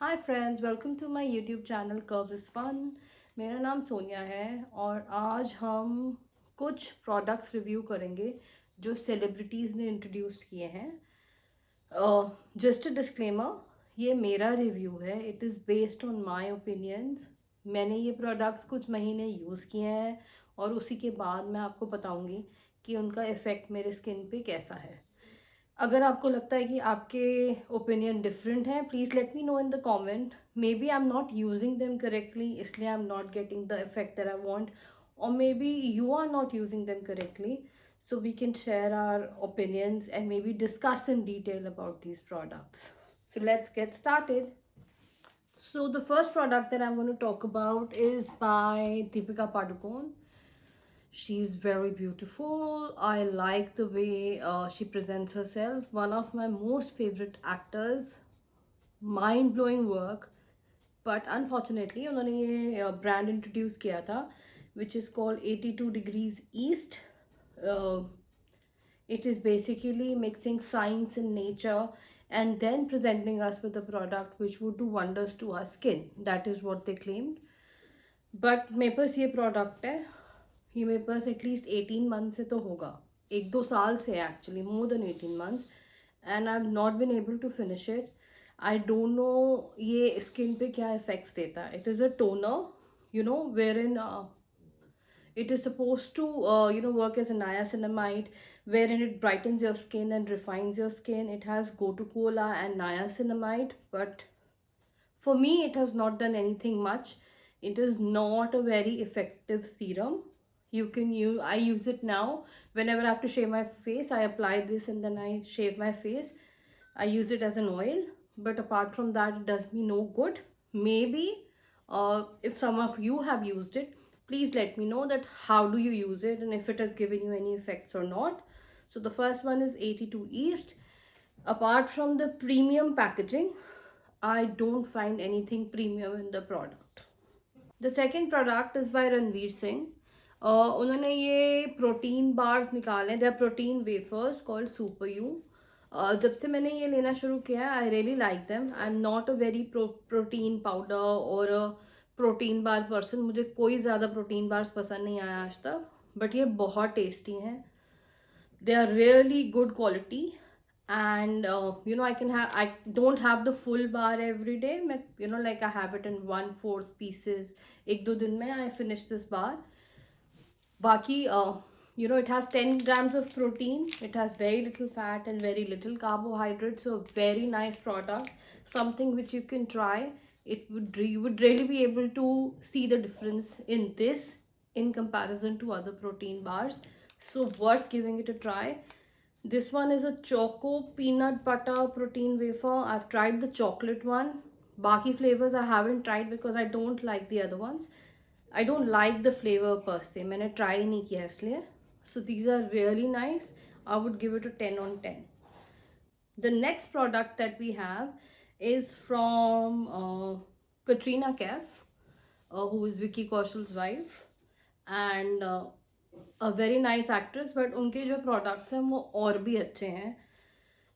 Hi friends, welcome to my YouTube channel curve is fun. मेरा नाम सोनिया है और आज हम कुछ प्रोडक्ट्स रिव्यू करेंगे जो सेलिब्रिटीज़ ने इंट्रोड्यूस किए हैं। जस्ट अ डिस्क्लेमर, ये मेरा रिव्यू है। It is based on my opinions. मैंने ये प्रोडक्ट्स कुछ महीने यूज़ किए हैं और उसी के बाद मैं आपको बताऊंगी कि उनका इफ़ेक्ट मेरे स्किन पे कैसा है। अगर आपको लगता है कि आपके ओपिनियन डिफरेंट है, please let me know in the comment. Maybe I am not using them correctly, इसलिए I am not getting the effect that I want, और maybe you are not using them correctly. So we can share our opinions and maybe discuss in detail about these products. So let's get started. So the first product that I'm going to talk about is by Deepika Padukone. She's very beautiful. I like the way she presents herself. One of my most favorite actors. Mind blowing work. But unfortunately, उन्होंने ये brand introduce किया था, which is called 82 Degrees East. Uh, it is basically mixing science and nature and then presenting us with a product which would do wonders to our skin. That is what they claimed. But मेरे पास ये product है, ये मेरे पास at least 18 month से तो होगा, 1-2 साल से actually, more than 18 months, and I have not been able to finish it. I don't know ये स्किन पे क्या इफेक्ट्स देता है. It is a toner, where in it is supposed to work as a niacinamide, wherein it brightens your skin and refines your skin. It has gotu kola and niacinamide, but for me it has not done anything much. It is not a very effective serum. I use it now whenever I have to shave my face. I apply this and then I shave my face. I use it as an oil, but apart from that it does me no good. Maybe if some of you have used it, please let me know that how do you use it and if it has given you any effects or not. So the first one is 82 East. Apart from the premium packaging, I don't find anything premium in the product. The second product is by Ranveer Singh. उन्होंने ये protein bars निकाले, they are protein wafers called super you. जब से मैंने ये लेना शुरू किया है, I really like them. I am not a very protein powder और प्रोटीन बार पर्सन. मुझे कोई ज़्यादा प्रोटीन बार्स पसंद नहीं आया आज तक, बट ये बहुत टेस्टी हैं. They are really good quality, and I don't have the full bar every day. Like I have it in 1/4 pieces. एक दो दिन में I finish this bar. Baki, it has 10 grams of protein. It has very little fat and very little carbohydrates. So very nice product. Something which you can try. You would really be able to see the difference in this in comparison to other protein bars. So worth giving it a try. This one is a choco peanut butter protein wafer. I've tried the chocolate one. Baki flavors I haven't tried because I don't like the other ones. I don't like the flavor per se. मैंने try नहीं किया इसलिए. So these are really nice. I would give it a 10 on 10. The next product that we have is from Katrina Kaif, who is Vicky Kaushal's wife, and a very nice actress. But उनके जो products हैं वो और भी अच्छे हैं.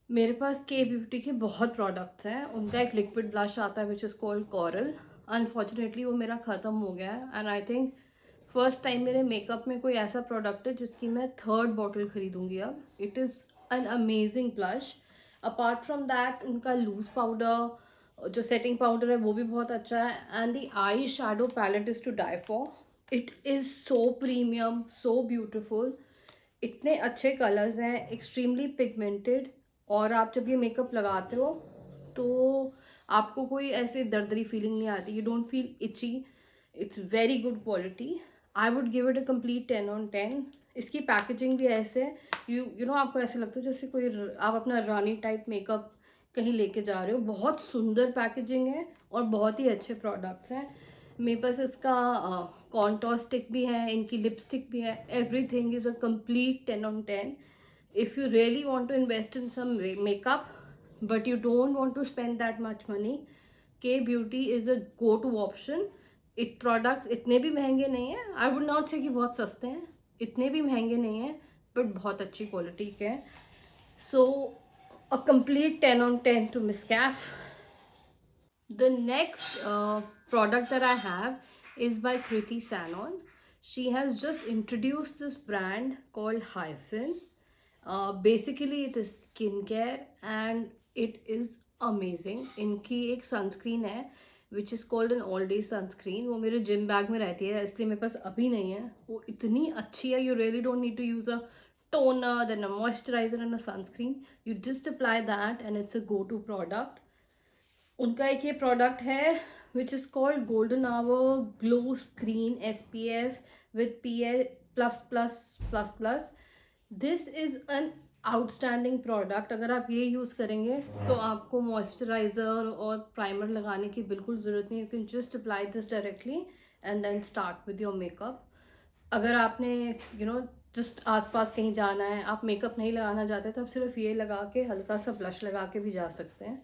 मेरे पास के ब्यूटी के बहुत प्रोडक्ट्स हैं. उनका एक लिक्विड ब्लश आता है which is called coral. Unfortunately वो मेरा ख़त्म हो गया है, and I think first time मेरे मेकअप में कोई ऐसा प्रोडक्ट है जिसकी मैं थर्ड बॉटल खरीदूंगी अब. It is an amazing blush. Apart from that उनका लूज पाउडर, जो सेटिंग पाउडर है, वो भी बहुत अच्छा है. And the eye shadow palette is to die for. It is so premium, so beautiful. इतने अच्छे कलर्स हैं, एक्सट्रीमली पिगमेंटेड. और आप जब ये मेकअप लगाते हो तो आपको कोई ऐसे दर्दरी फीलिंग नहीं आती. You don't feel itchy. It's very good quality. I would give it a complete 10 on 10. इसकी पैकेजिंग भी ऐसे है, आपको ऐसे लगता है जैसे कोई आप अपना रानी टाइप मेकअप कहीं लेके जा रहे हो. बहुत सुंदर पैकेजिंग है और बहुत ही अच्छे प्रोडक्ट्स हैं. मेरे पास इसका कॉन्टोर स्टिक भी है, इनकी लिपस्टिक भी है. Everything is a complete 10 on 10. If you really want to invest in some makeup but you don't want to spend that much money, K Beauty is a go-to option. Products इतने भी महंगे नहीं हैं. I would not से कि बहुत सस्ते हैं, इतने भी महंगे नहीं हैं, बट बहुत अच्छी क्वालिटी के हैं. So a complete 10 on 10 to Miss Kaif. The next product that I have is by Kriti Sanon. She has just introduced this brand called Hyphen. Basically, it is skincare and it is amazing. इनकी एक sunscreen है which is called an all day sunscreen. वो मेरे gym bag में रहती है, इसलिए मेरे पास अभी नहीं है. वो इतनी अच्छी है. You really don't need to use a toner, then a moisturizer and a sunscreen. You just apply that and it's a go-to product. उनका एक ये प्रोडक्ट है which is called golden hour glow screen SPF with PA plus plus plus plus. This is an outstanding product. अगर आप ये use करेंगे तो आपको मॉइस्चराइज़र और प्राइमर लगाने की बिल्कुल ज़रूरत नहीं. You can just apply this directly and then start with your makeup. अगर आपने जस्ट आसपास कहीं जाना है, आप मेकअप नहीं लगाना चाहते, तो आप सिर्फ ये लगा के हल्का सा ब्लश लगा के भी जा सकते हैं.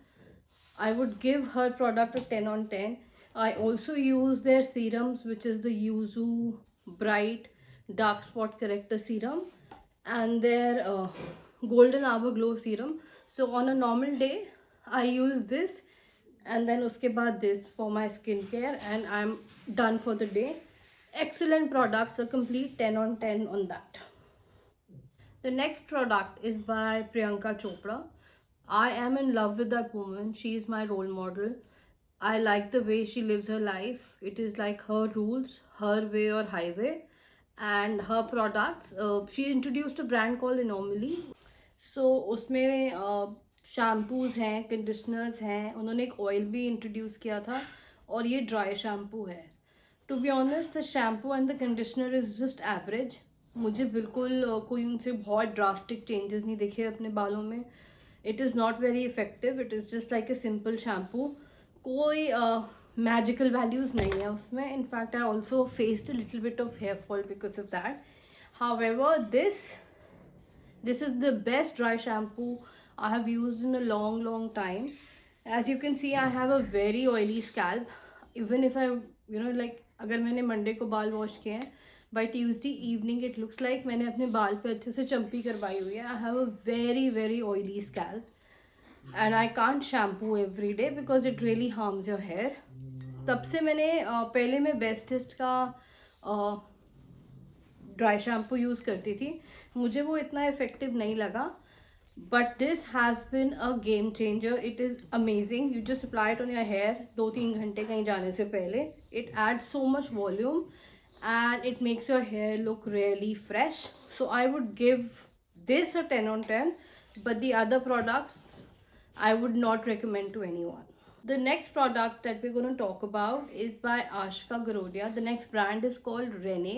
I would give her product a 10 on 10. I also use their serums, which is the Yuzu Bright Dark Spot Corrector Serum and their Golden Hour Glow Serum. So on a normal day, I use this and then uske baad this for my skincare and I'm done for the day. Excellent products, a complete 10 on 10 on that. The next product is by Priyanka Chopra. I am in love with that woman. She is my role model. I like the way she lives her life. It is like her rules, her way or highway. And her products, she introduced a brand called Anomaly. So उसमें shampoos हैं, conditioners हैं, उन्होंने एक oil भी introduce किया था और ये ड्राई शैम्पू है. To be honest, the shampoo and the conditioner is just average. मुझे बिल्कुल कोई उनसे बहुत ड्रास्टिक चेंजेस नहीं दिखे अपने बालों में. It is not very effective. It is just like a simple shampoo. कोई मैजिकल वैल्यूज़ नहीं है उसमें. In fact I also faced a little bit of hair fall because of that. However this is the best dry shampoo I have used in a long time. As you can see, I have a very oily scalp. Even if I like अगर मैंने Monday को बाल wash किए हैं, by Tuesday evening it looks like मैंने अपने बाल पे अच्छे से चम्पी करवाई हुई है. I have a very oily scalp and I can't shampoo every day because it really harms your hair. तब से मैंने पहले मैं बेस्टेस्ट का ड्राई शैम्पू यूज़ करती थी. मुझे वो इतना इफेक्टिव नहीं लगा. But this has been a game changer. It is amazing. You just apply it on your hair 2-3 घंटे कहीं जाने से पहले. It adds so much volume and it makes your hair look really fresh. So I would give this a 10 on 10, but the other products I would not recommend to anyone. The next product that we're going to talk about is by Ashika Garodia. The next brand is called Rene.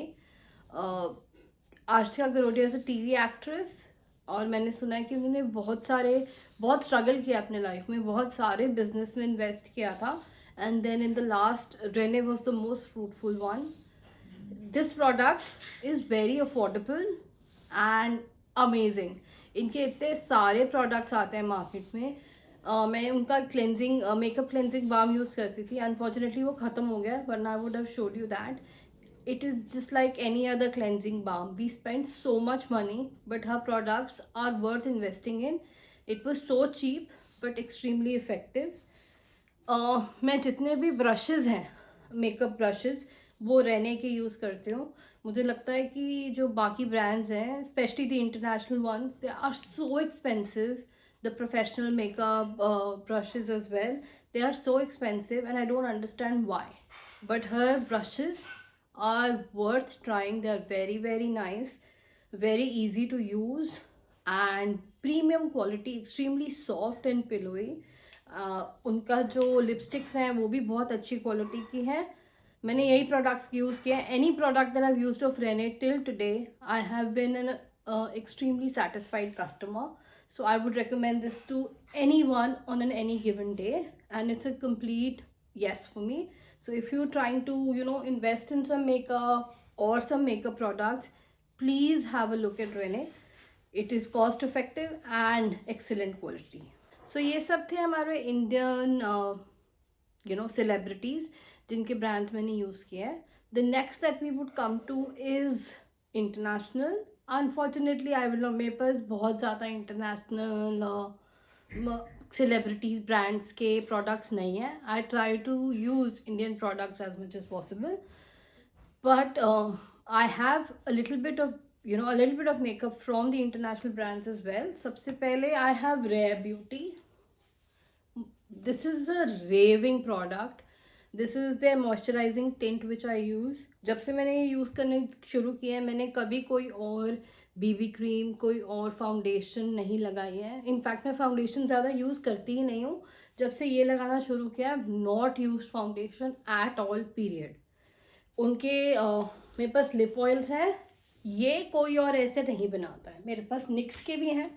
Ashika Garodia is a TV actress और मैंने सुना है कि उन्होंने बहुत struggle किया अपने life में, बहुत सारे बिजनेस में इन्वेस्ट किया था, and then in the last Renee was the most fruitful one. This product is very affordable and amazing. इनके इतने सारे प्रोडक्ट्स आते हैं मार्केट में. मैं उनका cleansing makeup cleansing balm use करती थी. अनफॉर्चुनेटली वो ख़त्म हो गया, वरना I would have showed you that. It is just like any other cleansing balm. We spent so much money, but her products are worth investing in. It was so cheap but extremely effective. मैं जितने भी brushes हैं, makeup brushes, वो Renee के use करती हूँ. मुझे लगता है कि जो बाकी ब्रांड्स हैं, specially the international ones, they are so expensive. The professional makeup brushes as well, they are so expensive and I don't understand why. But her brushes are worth trying. They are very nice, very easy to use and premium quality, extremely soft and pillowy. उनका जो lipsticks हैं वो भी बहुत अच्छी quality की हैं. मैंने यही प्रोडक्ट्स यूज़ किए हैं. Any product that I have used of Renee till today, I have been an extremely satisfied customer. So I would recommend this to anyone on any given day, and it's a complete yes for me. So if you're trying to invest in some makeup or some makeup products, please have a look at Rene. It is cost effective and excellent quality. So ये सब थे हमारे Indian celebrities जिनके brands मैंने use किए हैं. The next that we would come to is international. Unfortunately I will मेरे पास बहुत ज़्यादा इंटरनेशनल सेलिब्रिटीज ब्रांड्स के प्रोडक्ट्स नहीं है. I try to use Indian products as much as possible, but I have a little bit of makeup from the international brands as well. सबसे पहले I have Rare Beauty. This is a raving product. This is their moisturizing tint which I use. जब से मैंने ये use करने शुरू किया है, मैंने कभी कोई और बीबी क्रीम, कोई और फाउंडेशन नहीं लगाई है. इनफैक्ट मैं फाउंडेशन ज़्यादा यूज़ करती ही नहीं हूँ. जब से ये लगाना शुरू किया, not use foundation at all period. उनके मेरे पास लिप ऑयल्स हैं, ये कोई और ऐसे नहीं बनाता है. मेरे पास निक्स के भी हैं,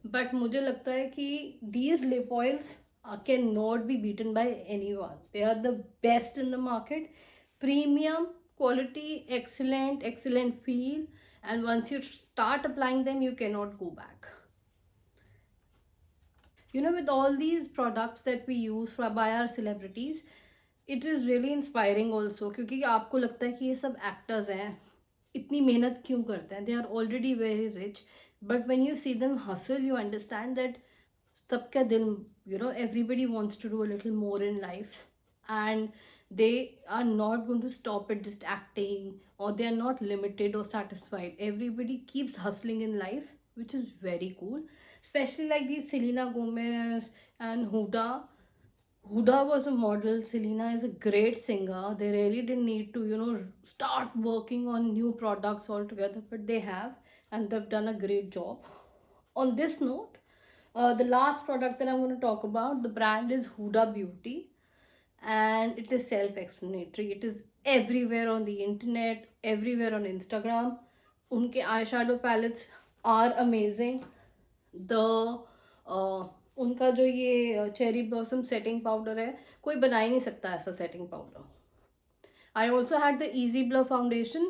बट मुझे लगता है कि these lip oils can not be beaten by anyone. They are the best in the market. Premium quality, excellent feel, and once you start applying them, you cannot go back. With all these products that we use by our celebrities, it is really inspiring also, क्योंकि आपको लगता है कि ये सब actors हैं, इतनी मेहनत क्यों करते हैं. They are already very rich, but when you see them hustle, you understand that सबका दिल, everybody wants to do a little more in life, and they are not going to stop at just acting, or they are not limited or satisfied. Everybody keeps hustling in life, which is very cool, especially like these Selena Gomez and Huda. Huda was a model. Selena is a great singer. They really didn't need to, start working on new products altogether, but they have, and they've done a great job. On this note, the last product that I'm going to talk about, the brand is Huda Beauty, and it is self-explanatory. It is everywhere on the internet, everywhere on Instagram. Unke eyeshadow palettes are amazing. उनका जो ये cherry blossom setting powder है, कोई बना ही नहीं सकता ऐसा setting powder. I also had the easy blow foundation,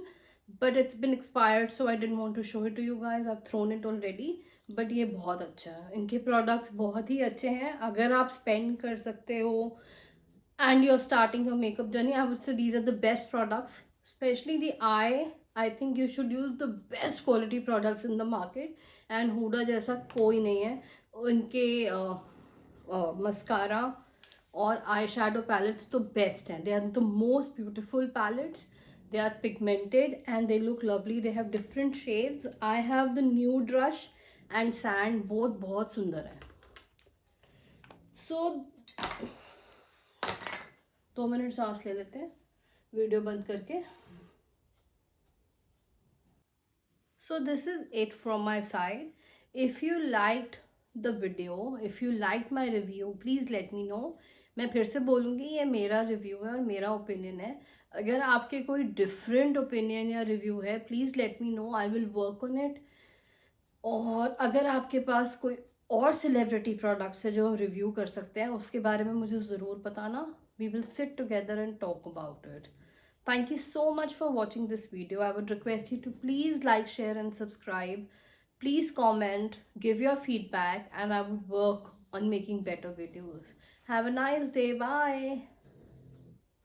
but it's been expired, so I didn't want to show it to you guys. I thrown it already, but ये बहुत अच्छा है. इनके प्रोडक्ट्स बहुत ही अच्छे हैं. अगर आप स्पेंड कर सकते हो and you're starting your makeup journey, I would say these are the best products. Especially the eye, I think you should use the best quality products in the market, and Huda जैसा कोई नहीं है. उनके mascara और eye shadow palettes तो best हैं. They are the most beautiful palettes. They are pigmented and they look lovely. They have different shades. I have the nude rush and sand, both बहुत सुंदर है. So 2 मिनट सांस ले लेते हैं video बंद करके. So this is it from my side. If you liked the video, if you liked my review, please let me know. मैं फिर से बोलूँगी, ये मेरा रिव्यू है और मेरा ओपिनियन है. अगर आपके कोई डिफरेंट ओपिनियन या रिव्यू है, please let me no. I will work on it. और अगर आपके पास कोई और सेलिब्रिटी प्रोडक्ट्स है जो हम रिव्यू कर सकते हैं, उसके बारे में मुझे ज़रूर बताना. We will sit together and talk about it. Thank you so much for watching this video. I would request you to please like, share and subscribe. Please comment, give your feedback, and I would work on making better videos. Have a nice day. Bye.